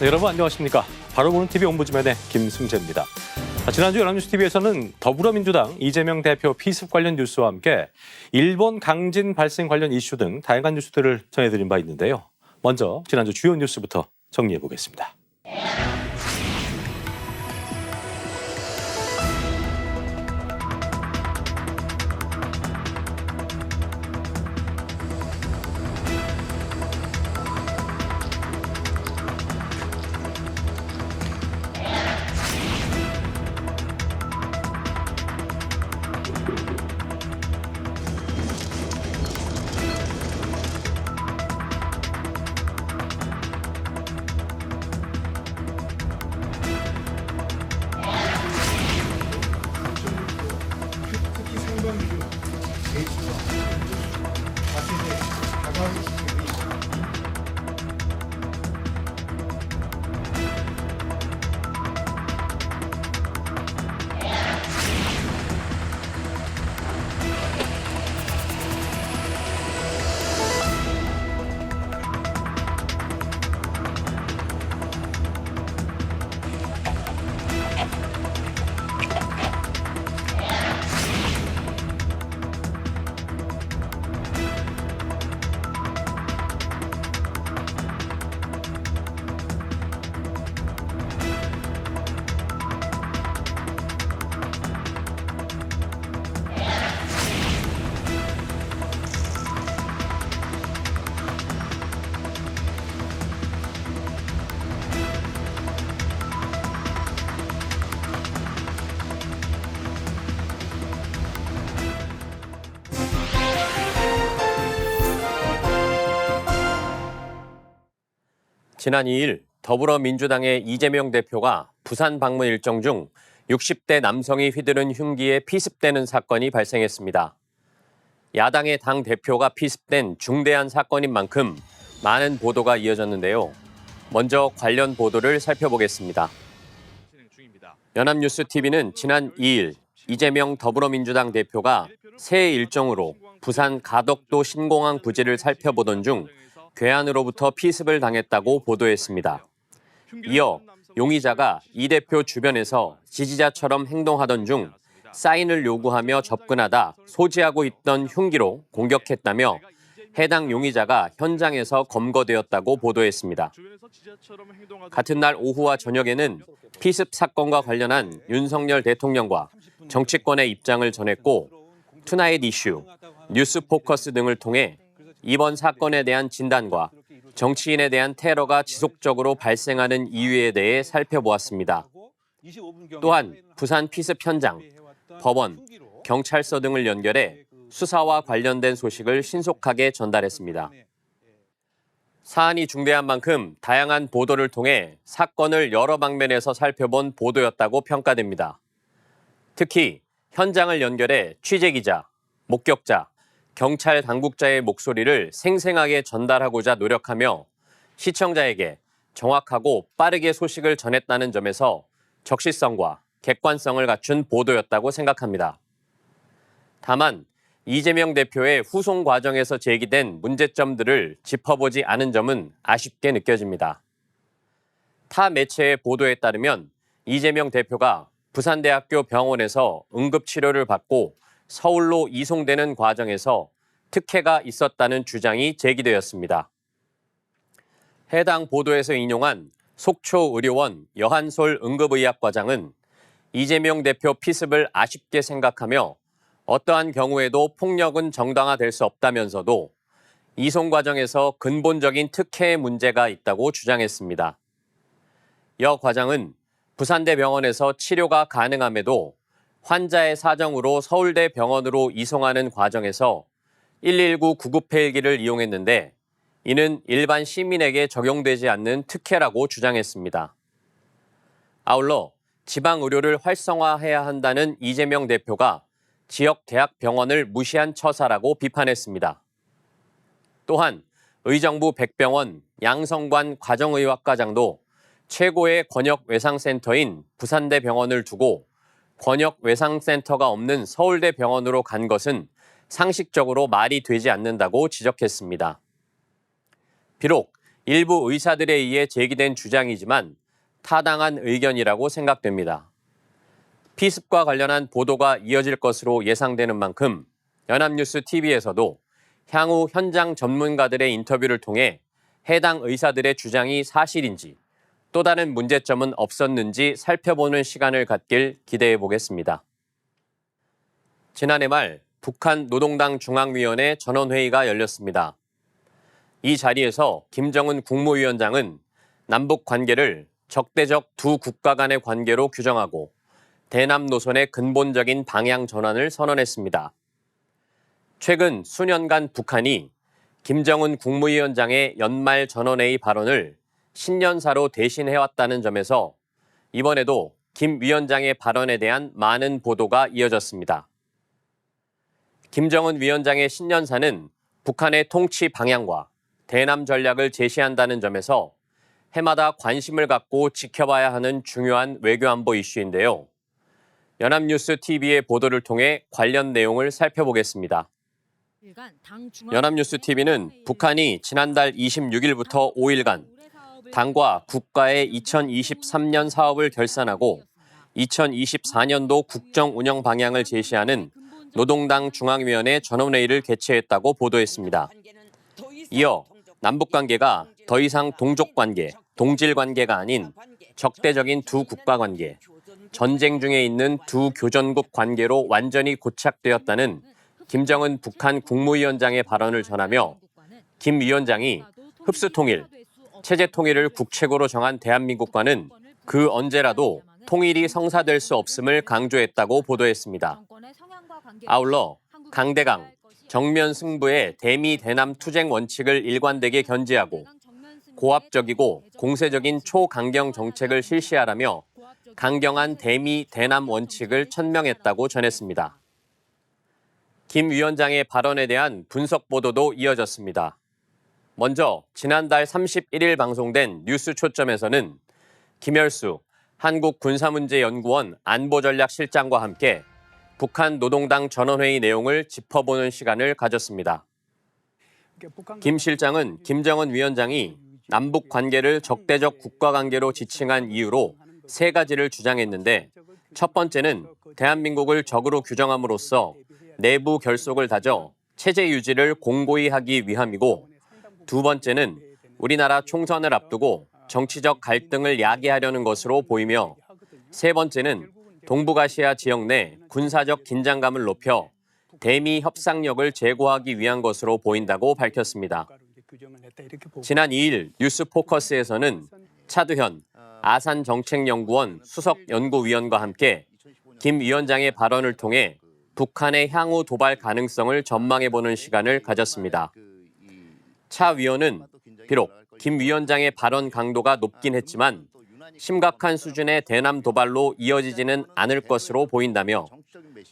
네, 여러분 안녕하십니까. 바로 보는 TV 옴부즈맨의 김승재입니다. 지난주 연합뉴스TV에서는 더불어민주당 이재명 대표 피습 관련 뉴스와 함께 일본 강진 발생 관련 이슈 등 다양한 뉴스들을 전해드린 바 있는데요. 먼저 지난주 주요 뉴스부터 정리해 보겠습니다. 특히 상반기로 H가 다시 다가오는 시점이 지난 2일 더불어민주당의 이재명 대표가 부산 방문 일정 중 60대 남성이 휘두른 흉기에 피습되는 사건이 발생했습니다. 야당의 당 대표가 피습된 중대한 사건인 만큼 많은 보도가 이어졌는데요. 먼저 관련 보도를 살펴보겠습니다. 연합뉴스TV는 지난 2일 이재명 더불어민주당 대표가 새 일정으로 부산 가덕도 신공항 부지를 살펴보던 중 괴한으로부터 피습을 당했다고 보도했습니다. 이어 용의자가 이 대표 주변에서 지지자처럼 행동하던 중 사인을 요구하며 접근하다 소지하고 있던 흉기로 공격했다며 해당 용의자가 현장에서 검거되었다고 보도했습니다. 같은 날 오후와 저녁에는 피습 사건과 관련한 윤석열 대통령과 정치권의 입장을 전했고 투나잇 이슈, 뉴스포커스 등을 통해 이번 사건에 대한 진단과 정치인에 대한 테러가 지속적으로 발생하는 이유에 대해 살펴보았습니다. 또한 부산 피습 현장, 법원, 경찰서 등을 연결해 수사와 관련된 소식을 신속하게 전달했습니다. 사안이 중대한 만큼 다양한 보도를 통해 사건을 여러 방면에서 살펴본 보도였다고 평가됩니다. 특히 현장을 연결해 취재기자, 목격자, 경찰 당국자의 목소리를 생생하게 전달하고자 노력하며 시청자에게 정확하고 빠르게 소식을 전했다는 점에서 적시성과 객관성을 갖춘 보도였다고 생각합니다. 다만 이재명 대표의 후송 과정에서 제기된 문제점들을 짚어보지 않은 점은 아쉽게 느껴집니다. 타 매체의 보도에 따르면 이재명 대표가 부산대학교 병원에서 응급치료를 받고 서울로 이송되는 과정에서 특혜가 있었다는 주장이 제기되었습니다. 해당 보도에서 인용한 속초의료원 여한솔 응급의학과장은 이재명 대표 피습을 아쉽게 생각하며 어떠한 경우에도 폭력은 정당화될 수 없다면서도 이송 과정에서 근본적인 특혜의 문제가 있다고 주장했습니다. 여 과장은 부산대병원에서 치료가 가능함에도 환자의 사정으로 서울대 병원으로 이송하는 과정에서 119 구급 헬기를 이용했는데 이는 일반 시민에게 적용되지 않는 특혜라고 주장했습니다. 아울러 지방 의료를 활성화해야 한다는 이재명 대표가 지역 대학 병원을 무시한 처사라고 비판했습니다. 또한 의정부 백병원 양성관 가정의학과장도 최고의 권역외상센터인 부산대병원을 두고 권역외상센터가 없는 서울대병원으로 간 것은 상식적으로 말이 되지 않는다고 지적했습니다. 비록 일부 의사들에 의해 제기된 주장이지만 타당한 의견이라고 생각됩니다. 피습과 관련한 보도가 이어질 것으로 예상되는 만큼 연합뉴스 TV에서도 향후 현장 전문가들의 인터뷰를 통해 해당 의사들의 주장이 사실인지 또 다른 문제점은 없었는지 살펴보는 시간을 갖길 기대해 보겠습니다. 지난해 말 북한 노동당 중앙위원회 전원회의가 열렸습니다. 이 자리에서 김정은 국무위원장은 남북 관계를 적대적 두 국가 간의 관계로 규정하고 대남 노선의 근본적인 방향 전환을 선언했습니다. 최근 수년간 북한이 김정은 국무위원장의 연말 전원회의 발언을 신년사로 대신해왔다는 점에서 이번에도 김 위원장의 발언에 대한 많은 보도가 이어졌습니다. 김정은 위원장의 신년사는 북한의 통치 방향과 대남 전략을 제시한다는 점에서 해마다 관심을 갖고 지켜봐야 하는 중요한 외교안보 이슈인데요. 연합뉴스 TV의 보도를 통해 관련 내용을 살펴보겠습니다. 연합뉴스 TV는 북한이 지난달 26일부터 5일간 당과 국가의 2023년 사업을 결산하고 2024년도 국정 운영 방향을 제시하는 노동당 중앙위원회 전원회의를 개최했다고 보도했습니다. 이어 남북관계가 더 이상 동족관계, 동질관계가 아닌 적대적인 두 국가관계, 전쟁 중에 있는 두 교전국 관계로 완전히 고착되었다는 김정은 북한 국무위원장의 발언을 전하며 김 위원장이 흡수통일, 체제통일을 국책으로 정한 대한민국과는 그 언제라도 통일이 성사될 수 없음을 강조했다고 보도했습니다. 아울러 강대강, 정면 승부의 대미 대남 투쟁 원칙을 일관되게 견지하고 고압적이고 공세적인 초강경 정책을 실시하라며 강경한 대미 대남 원칙을 천명했다고 전했습니다. 김 위원장의 발언에 대한 분석 보도도 이어졌습니다. 먼저 지난달 31일 방송된 뉴스 초점에서는 김열수 한국군사문제연구원 안보전략실장과 함께 북한 노동당 전원회의 내용을 짚어보는 시간을 가졌습니다. 김 실장은 김정은 위원장이 남북 관계를 적대적 국가관계로 지칭한 이유로 세 가지를 주장했는데 첫 번째는 대한민국을 적으로 규정함으로써 내부 결속을 다져 체제 유지를 공고히 하기 위함이고 두 번째는 우리나라 총선을 앞두고 정치적 갈등을 야기하려는 것으로 보이며 세 번째는 동북아시아 지역 내 군사적 긴장감을 높여 대미 협상력을 제고하기 위한 것으로 보인다고 밝혔습니다. 지난 2일 뉴스포커스에서는 차두현 아산정책연구원 수석연구위원과 함께 김 위원장의 발언을 통해 북한의 향후 도발 가능성을 전망해보는 시간을 가졌습니다. 차 위원은 비록 김 위원장의 발언 강도가 높긴 했지만 심각한 수준의 대남 도발로 이어지지는 않을 것으로 보인다며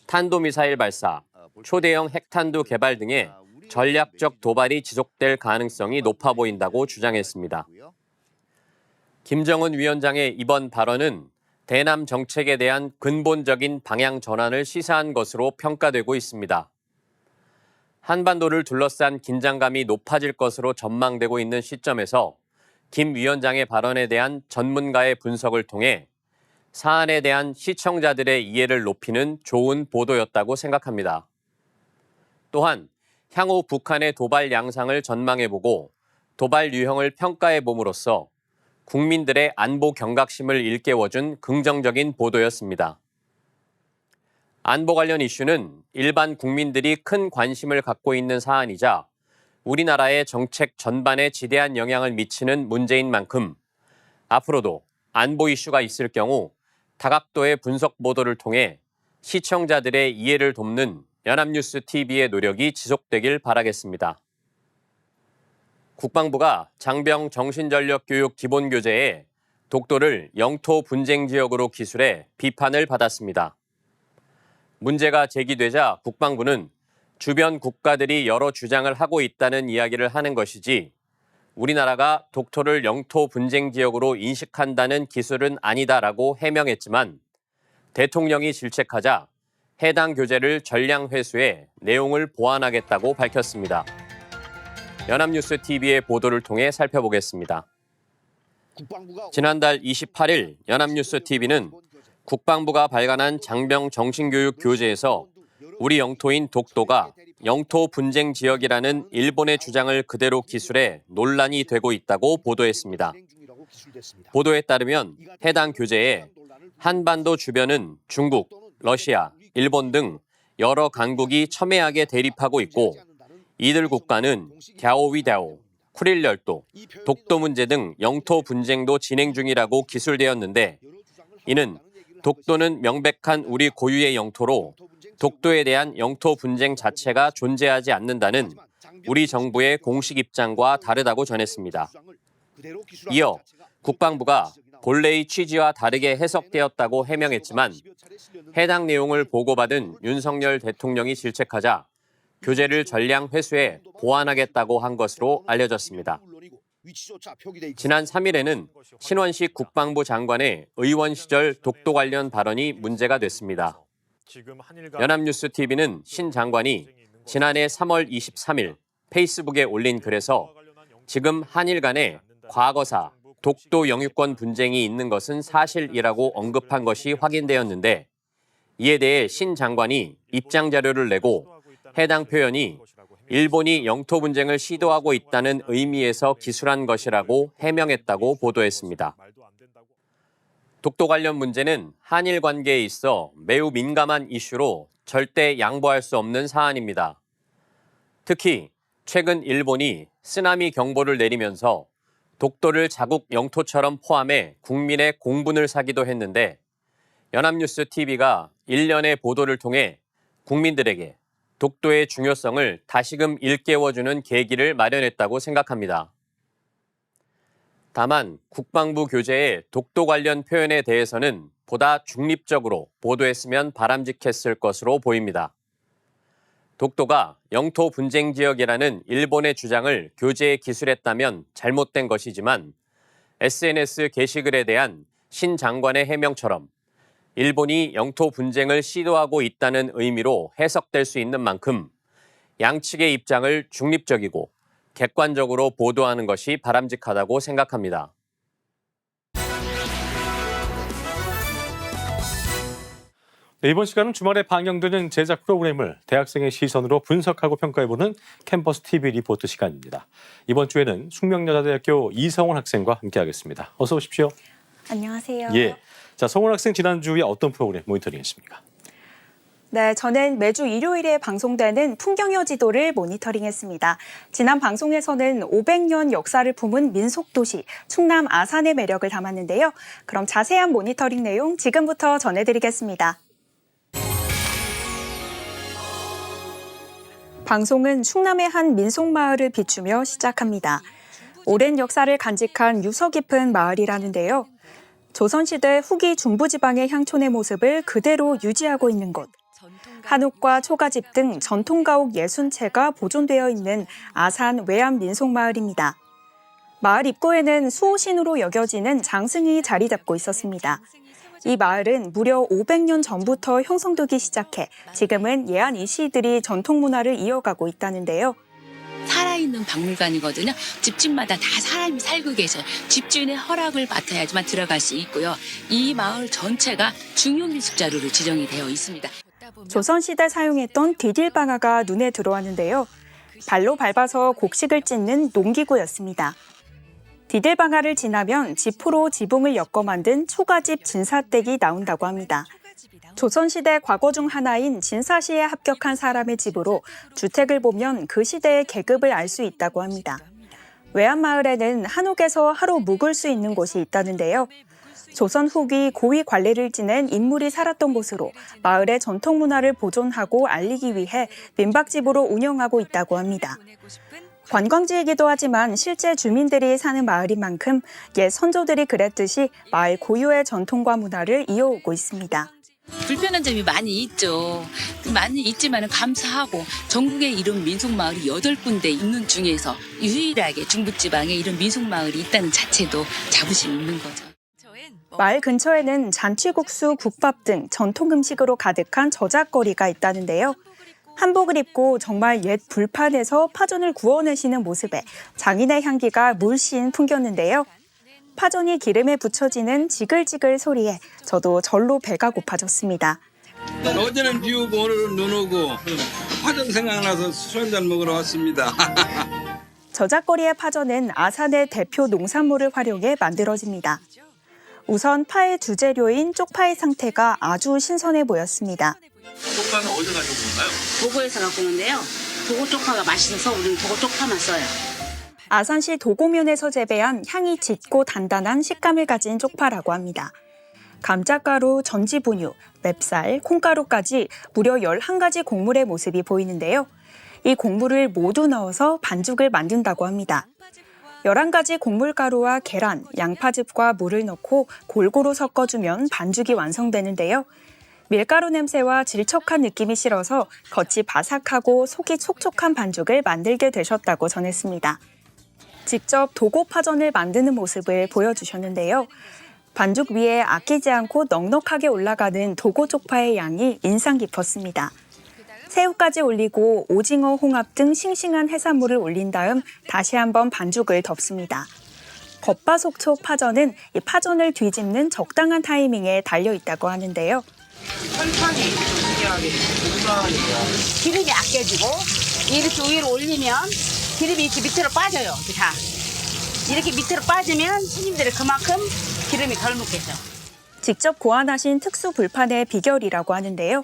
탄도미사일 발사, 초대형 핵탄두 개발 등의 전략적 도발이 지속될 가능성이 높아 보인다고 주장했습니다. 김정은 위원장의 이번 발언은 대남 정책에 대한 근본적인 방향 전환을 시사한 것으로 평가되고 있습니다. 한반도를 둘러싼 긴장감이 높아질 것으로 전망되고 있는 시점에서 김 위원장의 발언에 대한 전문가의 분석을 통해 사안에 대한 시청자들의 이해를 높이는 좋은 보도였다고 생각합니다. 또한 향후 북한의 도발 양상을 전망해보고 도발 유형을 평가해봄으로써 국민들의 안보 경각심을 일깨워준 긍정적인 보도였습니다. 안보 관련 이슈는 일반 국민들이 큰 관심을 갖고 있는 사안이자 우리나라의 정책 전반에 지대한 영향을 미치는 문제인 만큼 앞으로도 안보 이슈가 있을 경우 다각도의 분석 보도를 통해 시청자들의 이해를 돕는 연합뉴스 TV의 노력이 지속되길 바라겠습니다. 국방부가 장병 정신전력교육 기본교재에 독도를 영토 분쟁 지역으로 기술해 비판을 받았습니다. 문제가 제기되자 국방부는 주변 국가들이 여러 주장을 하고 있다는 이야기를 하는 것이지 우리나라가 독도를 영토 분쟁 지역으로 인식한다는 기술은 아니다라고 해명했지만 대통령이 질책하자 해당 교재를 전량 회수해 내용을 보완하겠다고 밝혔습니다. 연합뉴스 TV의 보도를 통해 살펴보겠습니다. 지난달 28일 연합뉴스 TV는 국방부가 발간한 장병 정신교육 교재에서 우리 영토인 독도가 영토 분쟁 지역이라는 일본의 주장을 그대로 기술해 논란이 되고 있다고 보도했습니다. 보도에 따르면 해당 교재에 한반도 주변은 중국, 러시아, 일본 등 여러 강국이 첨예하게 대립하고 있고 이들 국가는 갸오위다오, 쿠릴열도, 독도 문제 등 영토 분쟁도 진행 중이라고 기술되었는데 이는 독도는 명백한 우리 고유의 영토로 독도에 대한 영토 분쟁 자체가 존재하지 않는다는 우리 정부의 공식 입장과 다르다고 전했습니다. 이어 국방부가 본래의 취지와 다르게 해석되었다고 해명했지만 해당 내용을 보고받은 윤석열 대통령이 질책하자 교재를 전량 회수해 보완하겠다고 한 것으로 알려졌습니다. 지난 3일에는 신원식 국방부 장관의 의원 시절 독도 관련 발언이 문제가 됐습니다. 연합뉴스 TV는 신 장관이 지난해 3월 23일 페이스북에 올린 글에서 지금 한일 간에 과거사 독도 영유권 분쟁이 있는 것은 사실이라고 언급한 것이 확인되었는데 이에 대해 신 장관이 입장 자료를 내고 해당 표현이 일본이 영토 분쟁을 시도하고 있다는 의미에서 기술한 것이라고 해명했다고 보도했습니다. 독도 관련 문제는 한일 관계에 있어 매우 민감한 이슈로 절대 양보할 수 없는 사안입니다. 특히 최근 일본이 쓰나미 경보를 내리면서 독도를 자국 영토처럼 포함해 국민의 공분을 사기도 했는데 연합뉴스 TV가 일련의 보도를 통해 국민들에게 독도의 중요성을 다시금 일깨워주는 계기를 마련했다고 생각합니다. 다만 국방부 교재의 독도 관련 표현에 대해서는 보다 중립적으로 보도했으면 바람직했을 것으로 보입니다. 독도가 영토 분쟁 지역이라는 일본의 주장을 교재에 기술했다면 잘못된 것이지만 SNS 게시글에 대한 신 장관의 해명처럼 일본이 영토 분쟁을 시도하고 있다는 의미로 해석될 수 있는 만큼 양측의 입장을 중립적이고 객관적으로 보도하는 것이 바람직하다고 생각합니다. 네, 이번 시간은 주말에 방영되는 제작 프로그램을 대학생의 시선으로 분석하고 평가해보는 캠퍼스 TV 리포트 시간입니다. 이번 주에는 숙명여자대학교 이성원 학생과 함께하겠습니다. 어서 오십시오. 안녕하세요. 예, 자 성원 학생 지난주에 어떤 프로그램 모니터링했습니까? 네, 저는 매주 일요일에 방송되는 풍경여 지도를 모니터링했습니다. 지난 방송에서는 500년 역사를 품은 민속도시 충남 아산의 매력을 담았는데요. 그럼 자세한 모니터링 내용 지금부터 전해드리겠습니다. 방송은 충남의 한 민속마을을 비추며 시작합니다. 오랜 역사를 간직한 유서 깊은 마을이라는데요. 조선시대 후기 중부지방의 향촌의 모습을 그대로 유지하고 있는 곳. 한옥과 초가집 등 전통가옥 60채가 보존되어 있는 아산 외암 민속마을입니다. 마을 입구에는 수호신으로 여겨지는 장승이 자리 잡고 있었습니다. 이 마을은 무려 500년 전부터 형성되기 시작해 지금은 예안 이씨들이 전통문화를 이어가고 있다는데요. 살아있는 박물관이거든요. 집집마다 다 사람이 살고 계셔요. 집주인의 허락을 받아야지만 들어갈 수 있고요. 이 마을 전체가 중요밀습자료로 지정이 되어 있습니다. 조선시대 사용했던 디딜방아가 눈에 들어왔는데요. 발로 밟아서 곡식을 찢는 농기구였습니다. 디딜방아를 지나면 지포로 지붕을 엮어 만든 초가집 진사댁이 나온다고 합니다. 조선시대 과거 중 하나인 진사시에 합격한 사람의 집으로 주택을 보면 그 시대의 계급을 알 수 있다고 합니다. 외암마을에는 한옥에서 하루 묵을 수 있는 곳이 있다는데요. 조선 후기 고위 관례를 지낸 인물이 살았던 곳으로 마을의 전통 문화를 보존하고 알리기 위해 민박집으로 운영하고 있다고 합니다. 관광지이기도 하지만 실제 주민들이 사는 마을인 만큼 옛 선조들이 그랬듯이 마을 고유의 전통과 문화를 이어오고 있습니다. 불편한 점이 많이 있죠. 많이 있지만 감사하고 전국에 이런 민속마을이 8군데 있는 중에서 유일하게 중부지방에 이런 민속마을이 있다는 자체도 자부심이 있는 거죠. 마을 근처에는 잔치국수, 국밥 등 전통 음식으로 가득한 저작거리가 있다는데요. 한복을 입고 정말 옛 불판에서 파전을 구워내시는 모습에 장인의 향기가 물씬 풍겼는데요. 파전이 기름에 붙여지는 지글지글 소리에 저도 절로 배가 고파졌습니다. 어제는 비 오고 오늘은 눈 오고 파전 생각나서 술 한잔 먹으러 왔습니다. 저작거리의 파전은 아산의 대표 농산물을 활용해 만들어집니다. 우선 파의 주재료인 쪽파의 상태가 아주 신선해 보였습니다. 쪽파는 어디서 가져온 건가요? 도고에서 갖고 오는데요. 도고 쪽파가 맛있어서 우리는 도고 쪽파만 써요. 아산시 도고면에서 재배한 향이 짙고 단단한 식감을 가진 쪽파라고 합니다. 감자가루, 전지분유, 맵쌀, 콩가루까지 무려 11가지 곡물의 모습이 보이는데요. 이 곡물을 모두 넣어서 반죽을 만든다고 합니다. 11가지 곡물가루와 계란, 양파즙과 물을 넣고 골고루 섞어주면 반죽이 완성되는데요. 밀가루 냄새와 질척한 느낌이 싫어서 겉이 바삭하고 속이 촉촉한 반죽을 만들게 되셨다고 전했습니다. 직접 도고 파전을 만드는 모습을 보여주셨는데요. 반죽 위에 아끼지 않고 넉넉하게 올라가는 도고 쪽파의 양이 인상 깊었습니다. 새우까지 올리고 오징어, 홍합 등 싱싱한 해산물을 올린 다음 다시 한번 반죽을 덮습니다. 겉바속촉 파전은 이 파전을 뒤집는 적당한 타이밍에 달려 있다고 하는데요. 천천히 기름이 아껴지고 이렇게 위로 올리면 기름이 이렇게 밑으로 빠져요. 이렇게 다. 이렇게 밑으로 빠지면 손님들이 그만큼 기름이 덜 묻겠죠. 직접 고안하신 특수 불판의 비결이라고 하는데요.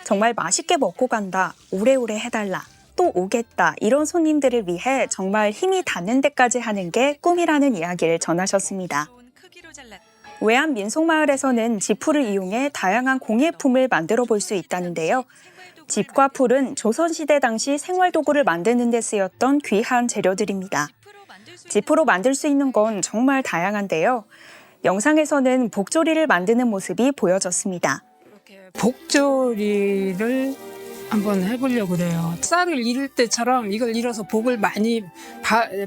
정말 맛있게 먹고 간다, 오래오래 해달라, 또 오겠다 이런 손님들을 위해 정말 힘이 닿는 데까지 하는 게 꿈이라는 이야기를 전하셨습니다. 외암 민속마을에서는 지풀을 이용해 다양한 공예품을 만들어 볼 수 있다는데요. 집과 풀은 조선시대 당시 생활도구를 만드는 데 쓰였던 귀한 재료들입니다. 지푸로 만들 수 있는 건 정말 다양한데요. 영상에서는 복조리를 만드는 모습이 보여졌습니다. 복조리를 한번 해보려고 그래요. 쌀을 잃을 때처럼 이걸 잃어서 복을 많이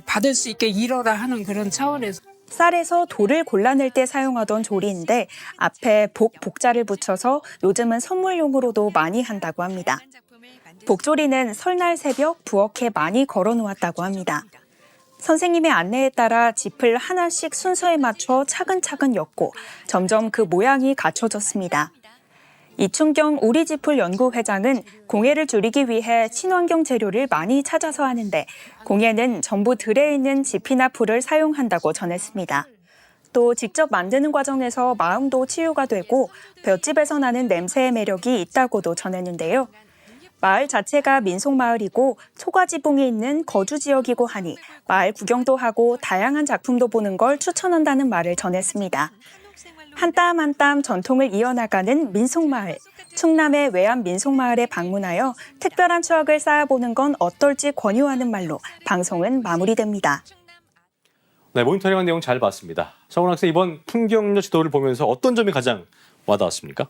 받을 수 있게 잃어라 하는 그런 차원에서. 쌀에서 돌을 골라낼 때 사용하던 조리인데 앞에 복자를 붙여서 요즘은 선물용으로도 많이 한다고 합니다. 복조리는 설날 새벽 부엌에 많이 걸어놓았다고 합니다. 선생님의 안내에 따라 짚을 하나씩 순서에 맞춰 차근차근 엮고 점점 그 모양이 갖춰졌습니다. 이춘경 우리지풀 연구회장은 공예를 줄이기 위해 친환경 재료를 많이 찾아서 하는데 공예는 전부 들에 있는 짚이나 풀을 사용한다고 전했습니다. 또 직접 만드는 과정에서 마음도 치유가 되고 볏집에서 나는 냄새의 매력이 있다고도 전했는데요. 마을 자체가 민속마을이고 초가지붕이 있는 거주지역이고 하니 마을 구경도 하고 다양한 작품도 보는 걸 추천한다는 말을 전했습니다. 한 땀 한 땀 전통을 이어나가는 민속마을. 충남의 외암 민속마을에 방문하여 특별한 추억을 쌓아보는 건 어떨지 권유하는 말로 방송은 마무리됩니다. 네, 모니터링한 내용 잘 봤습니다. 성훈 학생, 이번 풍경로 지도를 보면서 어떤 점이 가장 와닿았습니까?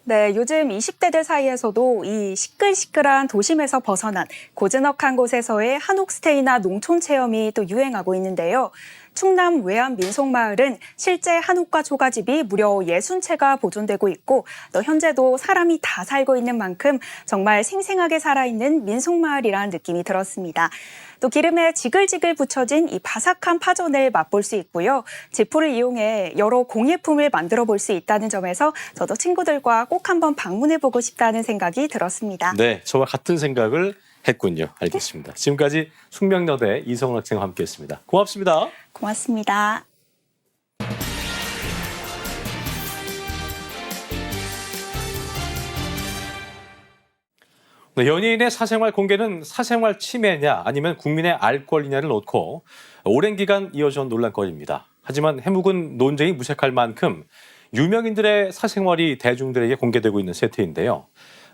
네, 요즘 20대들 사이에서도 이 시끌시끌한 도심에서 벗어난 고즈넉한 곳에서의 한옥스테이나 농촌 체험이 또 유행하고 있는데요. 충남 외암 민속마을은 실제 한옥과 초가집이 무려 60채가 보존되고 있고 또 현재도 사람이 다 살고 있는 만큼 정말 생생하게 살아있는 민속마을이라는 느낌이 들었습니다. 또 기름에 지글지글 붙여진 이 바삭한 파전을 맛볼 수 있고요. 지푸를 이용해 여러 공예품을 만들어 볼 수 있다는 점에서 저도 친구들과 꼭 한번 방문해보고 싶다는 생각이 들었습니다. 네, 저와 같은 생각을 했군요. 알겠습니다. 지금까지 숙명여대 이성훈 학생과 함께했습니다. 고맙습니다. 고맙습니다. 네, 연예인의 사생활 공개는 사생활 침해냐 아니면 국민의 알 권리냐를 놓고 오랜 기간 이어져온 논란거리입니다. 하지만 해묵은 논쟁이 무색할 만큼 유명인들의 사생활이 대중들에게 공개되고 있는 세태인데요.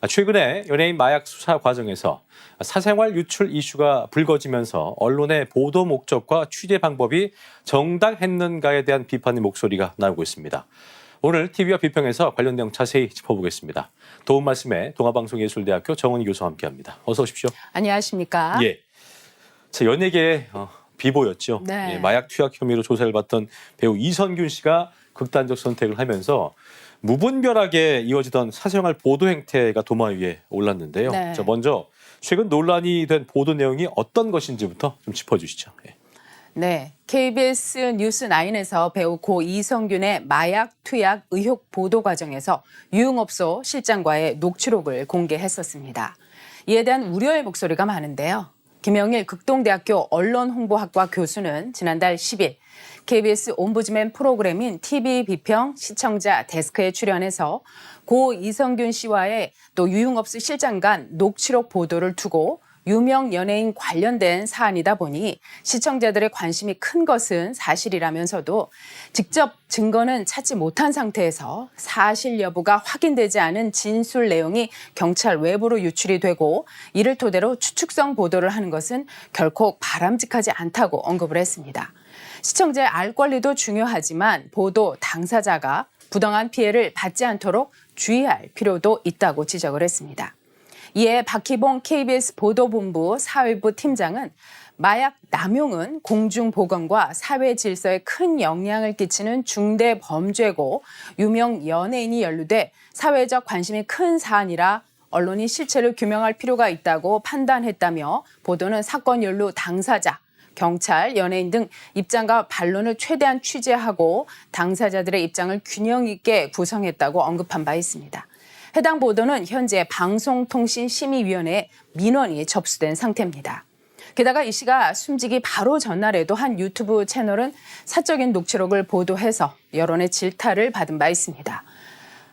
최근에 연예인 마약 수사 과정에서 사생활 유출 이슈가 불거지면서 언론의 보도 목적과 취재 방법이 정당했는가에 대한 비판의 목소리가 나오고 있습니다. 오늘 TV와 비평에서 관련 내용 자세히 짚어보겠습니다. 도움 말씀에 동아방송예술대학교 정은희 교수와 함께합니다. 어서 오십시오. 안녕하십니까? 예, 자, 연예계의 비보였죠. 네. 예, 마약 투약 혐의로 조사를 받던 배우 이선균 씨가 극단적 선택을 하면서 무분별하게 이어지던 사생활 보도 행태가 도마 위에 올랐는데요. 네. 자, 먼저 최근 논란이 된 보도 내용이 어떤 것인지부터 좀 짚어주시죠. 예. 네, KBS 뉴스9에서 배우 고 이성균의 마약 투약 의혹 보도 과정에서 유흥업소 실장과의 녹취록을 공개했었습니다. 이에 대한 우려의 목소리가 많은데요. 김영일 극동대학교 언론홍보학과 교수는 지난달 10일 KBS 옴부즈맨 프로그램인 TV 비평 시청자 데스크에 출연해서 고 이성균 씨와의 또 유흥업소 실장 간 녹취록 보도를 두고 유명 연예인 관련된 사안이다 보니 시청자들의 관심이 큰 것은 사실이라면서도 직접 증거는 찾지 못한 상태에서 사실 여부가 확인되지 않은 진술 내용이 경찰 외부로 유출이 되고 이를 토대로 추측성 보도를 하는 것은 결코 바람직하지 않다고 언급을 했습니다. 시청자의 알 권리도 중요하지만 보도 당사자가 부당한 피해를 받지 않도록 주의할 필요도 있다고 지적을 했습니다. 이에 박희봉 KBS 보도본부 사회부 팀장은 마약 남용은 공중보건과 사회 질서에 큰 영향을 끼치는 중대 범죄고 유명 연예인이 연루돼 사회적 관심이 큰 사안이라 언론이 실체를 규명할 필요가 있다고 판단했다며 보도는 사건 연루 당사자, 경찰, 연예인 등 입장과 반론을 최대한 취재하고 당사자들의 입장을 균형 있게 구성했다고 언급한 바 있습니다. 해당 보도는 현재 방송통신심의위원회에 민원이 접수된 상태입니다. 게다가 이 씨가 숨지기 바로 전날에도 한 유튜브 채널은 사적인 녹취록을 보도해서 여론의 질타를 받은 바 있습니다.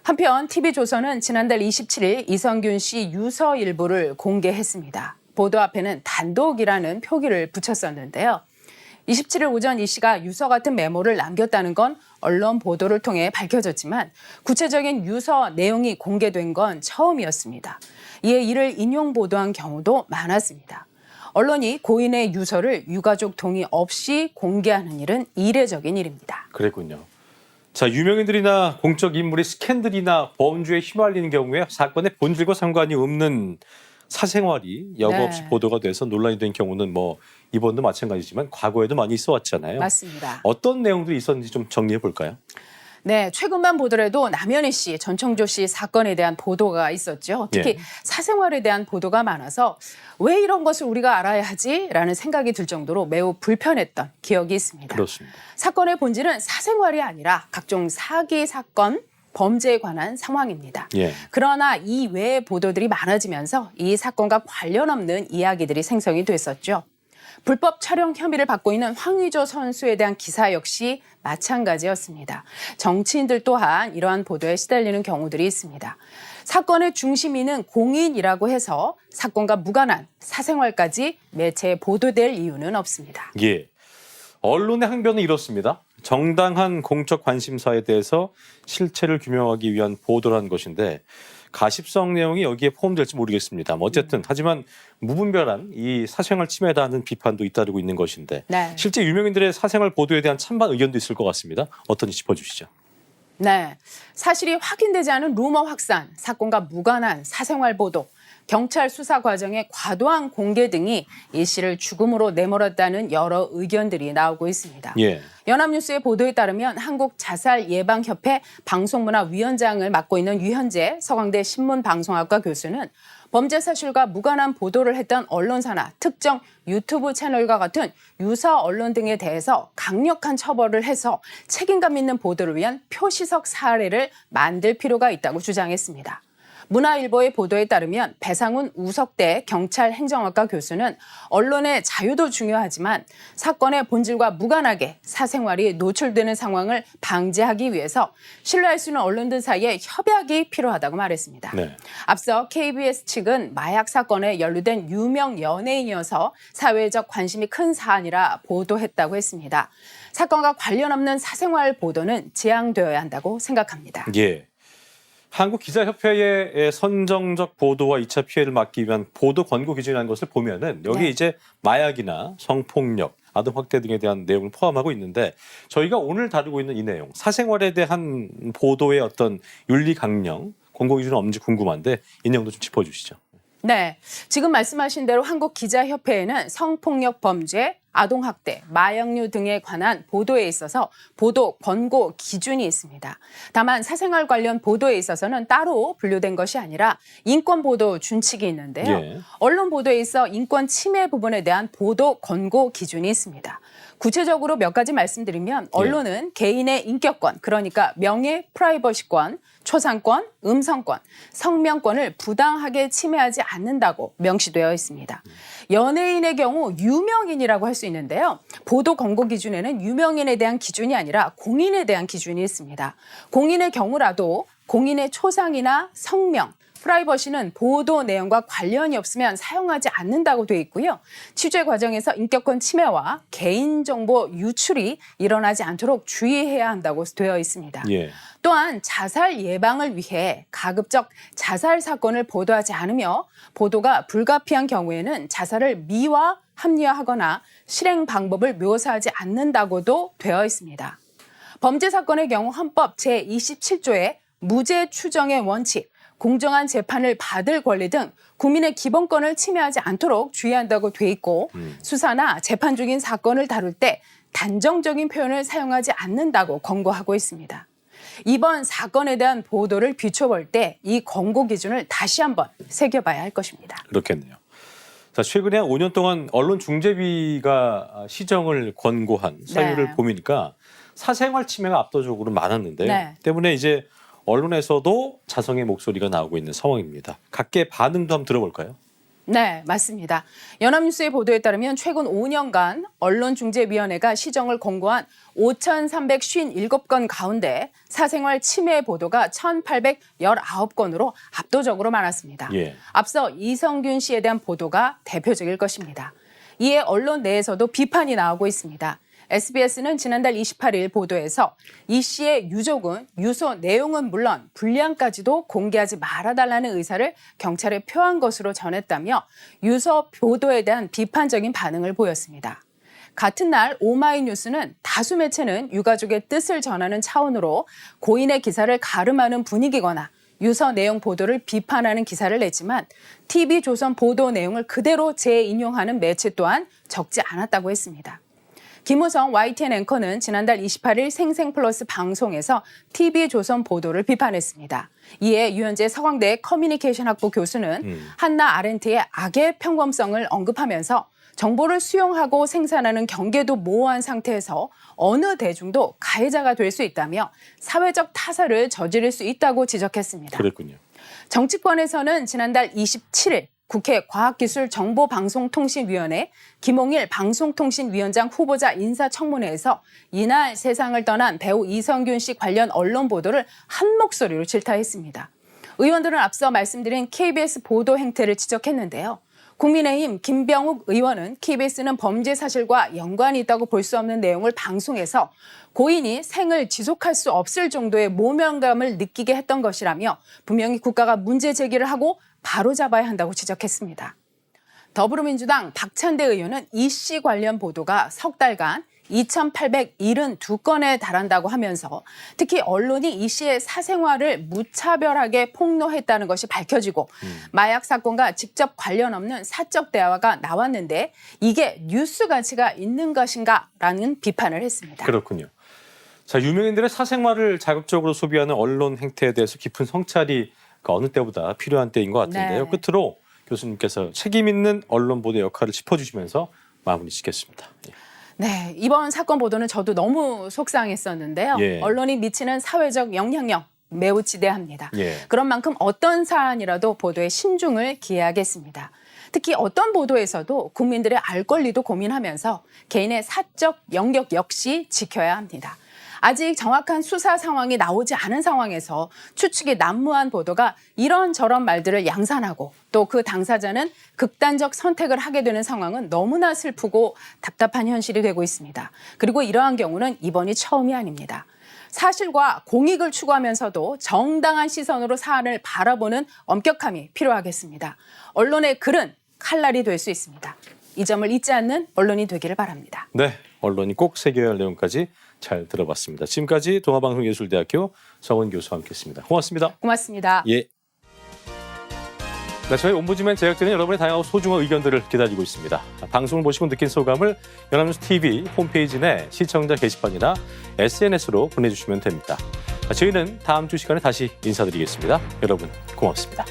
한편 TV조선은 지난달 27일 이성균 씨 유서 일부를 공개했습니다. 보도 앞에는 단독이라는 표기를 붙였었는데요. 27일 오전 이 씨가 유서 같은 메모를 남겼다는 건 언론 보도를 통해 밝혀졌지만 구체적인 유서 내용이 공개된 건 처음이었습니다. 이에 이를 인용 보도한 경우도 많았습니다. 언론이 고인의 유서를 유가족 동의 없이 공개하는 일은 이례적인 일입니다. 그랬군요. 자, 유명인들이나 공적 인물이 스캔들이나 범죄에 휘말리는 경우에 사건의 본질과 상관이 없는 사생활이 여과 없이 네. 보도가 돼서 논란이 된 경우는 뭐 이번도 마찬가지지만 과거에도 많이 있어 왔잖아요. 맞습니다. 어떤 내용들이 있었는지 좀 정리해 볼까요? 네, 최근만 보더라도 남현희 씨, 전청조 씨 사건에 대한 보도가 있었죠. 특히 예. 사생활에 대한 보도가 많아서 왜 이런 것을 우리가 알아야 하지라는 생각이 들 정도로 매우 불편했던 기억이 있습니다. 그렇습니다. 사건의 본질은 사생활이 아니라 각종 사기 사건, 범죄에 관한 상황입니다. 예. 그러나 이 외의 보도들이 많아지면서 이 사건과 관련 없는 이야기들이 생성이 됐었죠. 불법 촬영 혐의를 받고 있는 황의조 선수에 대한 기사 역시 마찬가지였습니다. 정치인들 또한 이러한 보도에 시달리는 경우들이 있습니다. 사건의 중심인은 공인이라고 해서 사건과 무관한 사생활까지 매체에 보도될 이유는 없습니다. 예. 언론의 항변은 이렇습니다. 정당한 공적 관심사에 대해서 실체를 규명하기 위한 보도라는 것인데 가십성 내용이 여기에 포함될지 모르겠습니다. 어쨌든 하지만 무분별한 이 사생활 침해에 대한 비판도 잇따르고 있는 것인데 네. 실제 유명인들의 사생활 보도에 대한 찬반 의견도 있을 것 같습니다. 어떤지 짚어주시죠. 네, 사실이 확인되지 않은 루머 확산, 사건과 무관한 사생활 보도, 경찰 수사 과정의 과도한 공개 등이 이 씨를 죽음으로 내몰았다는 여러 의견들이 나오고 있습니다. 예. 연합뉴스의 보도에 따르면 한국자살예방협회 방송문화위원장을 맡고 있는 유현재 서강대 신문방송학과 교수는 범죄 사실과 무관한 보도를 했던 언론사나 특정 유튜브 채널과 같은 유사 언론 등에 대해서 강력한 처벌을 해서 책임감 있는 보도를 위한 표시석 사례를 만들 필요가 있다고 주장했습니다. 문화일보의 보도에 따르면 배상훈 우석대 경찰행정학과 교수는 언론의 자유도 중요하지만 사건의 본질과 무관하게 사생활이 노출되는 상황을 방지하기 위해서 신뢰할 수 있는 언론들 사이에 협약이 필요하다고 말했습니다. 네. 앞서 KBS 측은 마약 사건에 연루된 유명 연예인이어서 사회적 관심이 큰 사안이라 보도했다고 했습니다. 사건과 관련 없는 사생활 보도는 지양되어야 한다고 생각합니다. 예. 한국기자협회의 선정적 보도와 2차 피해를 막기 위한 보도 권고 기준이라는 것을 보면은 여기 네. 이제 마약이나 성폭력, 아동 학대 등에 대한 내용을 포함하고 있는데 저희가 오늘 다루고 있는 이 내용, 사생활에 대한 보도의 어떤 윤리 강령, 권고 기준은 없는지 궁금한데 이 내용도 좀 짚어주시죠. 네, 지금 말씀하신 대로 한국기자협회에는 성폭력 범죄, 아동학대, 마약류 등에 관한 보도에 있어서 보도 권고 기준이 있습니다. 다만 사생활 관련 보도에 있어서는 따로 분류된 것이 아니라 인권 보도 준칙이 있는데요. 예. 언론 보도에 있어 인권 침해 부분에 대한 보도 권고 기준이 있습니다. 구체적으로 몇 가지 말씀드리면 언론은 개인의 인격권, 그러니까 명예 프라이버시권, 초상권, 음성권, 성명권을 부당하게 침해하지 않는다고 명시되어 있습니다. 연예인의 경우 유명인이라고 할 수 있는데요. 보도 권고 기준에는 유명인에 대한 기준이 아니라 공인에 대한 기준이 있습니다. 공인의 경우라도 공인의 초상이나 성명, 프라이버시는 보도 내용과 관련이 없으면 사용하지 않는다고 돼 있고요. 취재 과정에서 인격권 침해와 개인정보 유출이 일어나지 않도록 주의해야 한다고 되어 있습니다. 예. 또한 자살 예방을 위해 가급적 자살 사건을 보도하지 않으며 보도가 불가피한 경우에는 자살을 미화, 합리화하거나 실행 방법을 묘사하지 않는다고도 되어 있습니다. 범죄 사건의 경우 헌법 제27조에 무죄 추정의 원칙, 공정한 재판을 받을 권리 등 국민의 기본권을 침해하지 않도록 주의한다고 돼 있고 수사나 재판 중인 사건을 다룰 때 단정적인 표현을 사용하지 않는다고 권고하고 있습니다. 이번 사건에 대한 보도를 비춰볼 때 이 권고 기준을 다시 한번 새겨봐야 할 것입니다. 그렇겠네요. 자, 최근에 한 5년 동안 언론중재위가 시정을 권고한 사유를 보니까 사생활 침해가 압도적으로 많았는데요. 네. 때문에 이제 언론에서도 자성의 목소리가 나오고 있는 상황입니다. 각계 반응도 한번 들어볼까요? 네, 맞습니다. 연합뉴스의 보도에 따르면 최근 5년간 언론중재위원회가 시정을 권고한 5,357건 가운데 사생활 침해 보도가 1,819건으로 압도적으로 많았습니다. 예. 앞서 이성균 씨에 대한 보도가 대표적일 것입니다. 이에 언론 내에서도 비판이 나오고 있습니다. SBS는 지난달 28일 보도에서 이 씨의 유족은 유서 내용은 물론 분량까지도 공개하지 말아달라는 의사를 경찰에 표한 것으로 전했다며 유서 보도에 대한 비판적인 반응을 보였습니다. 같은 날 오마이뉴스는 다수 매체는 유가족의 뜻을 전하는 차원으로 고인의 기사를 가름하는 분위기거나 유서 내용 보도를 비판하는 기사를 냈지만 TV조선 보도 내용을 그대로 재인용하는 매체 또한 적지 않았다고 했습니다. 김우성 YTN 앵커는 지난달 28일 생생플러스 방송에서 TV조선 보도를 비판했습니다. 이에 유현재 서강대 커뮤니케이션 학부 교수는 한나 아렌트의 악의 평범성을 언급하면서 정보를 수용하고 생산하는 경계도 모호한 상태에서 어느 대중도 가해자가 될 수 있다며 사회적 타살을 저지를 수 있다고 지적했습니다. 그랬군요. 정치권에서는 지난달 27일 국회 과학기술정보방송통신위원회 김홍일 방송통신위원장 후보자 인사청문회에서 이날 세상을 떠난 배우 이성균 씨 관련 언론 보도를 한 목소리로 질타했습니다. 의원들은 앞서 말씀드린 KBS 보도 행태를 지적했는데요. 국민의힘 김병욱 의원은 KBS는 범죄 사실과 연관이 있다고 볼 수 없는 내용을 방송해서 고인이 생을 지속할 수 없을 정도의 모멸감을 느끼게 했던 것이라며 분명히 국가가 문제 제기를 하고 바로잡아야 한다고 지적했습니다. 더불어민주당 박찬대 의원은 이 씨 관련 보도가 석 달간 2,872건에 달한다고 하면서 특히 언론이 이 씨의 사생활을 무차별하게 폭로했다는 것이 밝혀지고 마약 사건과 직접 관련 없는 사적 대화가 나왔는데 이게 뉴스 가치가 있는 것인가라는 비판을 했습니다. 그렇군요. 자, 유명인들의 사생활을 자극적으로 소비하는 언론 행태에 대해서 깊은 성찰이 어느 때보다 필요한 때인 것 같은데요. 네. 끝으로 교수님께서 책임 있는 언론 보도 역할을 짚어주시면서 마무리 짓겠습니다. 예. 네, 이번 사건 보도는 저도 너무 속상했었는데요. 예. 언론이 미치는 사회적 영향력 매우 지대합니다. 예. 그런 만큼 어떤 사안이라도 보도에 신중을 기해야겠습니다. 특히 어떤 보도에서도 국민들의 알 권리도 고민하면서 개인의 사적 영역 역시 지켜야 합니다. 아직 정확한 수사 상황이 나오지 않은 상황에서 추측이 난무한 보도가 이런저런 말들을 양산하고 또 그 당사자는 극단적 선택을 하게 되는 상황은 너무나 슬프고 답답한 현실이 되고 있습니다. 그리고 이러한 경우는 이번이 처음이 아닙니다. 사실과 공익을 추구하면서도 정당한 시선으로 사안을 바라보는 엄격함이 필요하겠습니다. 언론의 글은 칼날이 될 수 있습니다. 이 점을 잊지 않는 언론이 되기를 바랍니다. 네, 언론이 꼭 새겨야 할 내용까지 잘 들어봤습니다. 지금까지 동아방송예술대학교 정은 교수와 함께했습니다. 고맙습니다. 고맙습니다. 예. 네, 저희 옴부즈맨 제작진은 여러분의 다양하고 소중한 의견들을 기다리고 있습니다. 방송을 보시고 느낀 소감을 연합뉴스 TV 홈페이지 내 시청자 게시판이나 SNS로 보내주시면 됩니다. 저희는 다음 주 시간에 다시 인사드리겠습니다. 여러분 고맙습니다.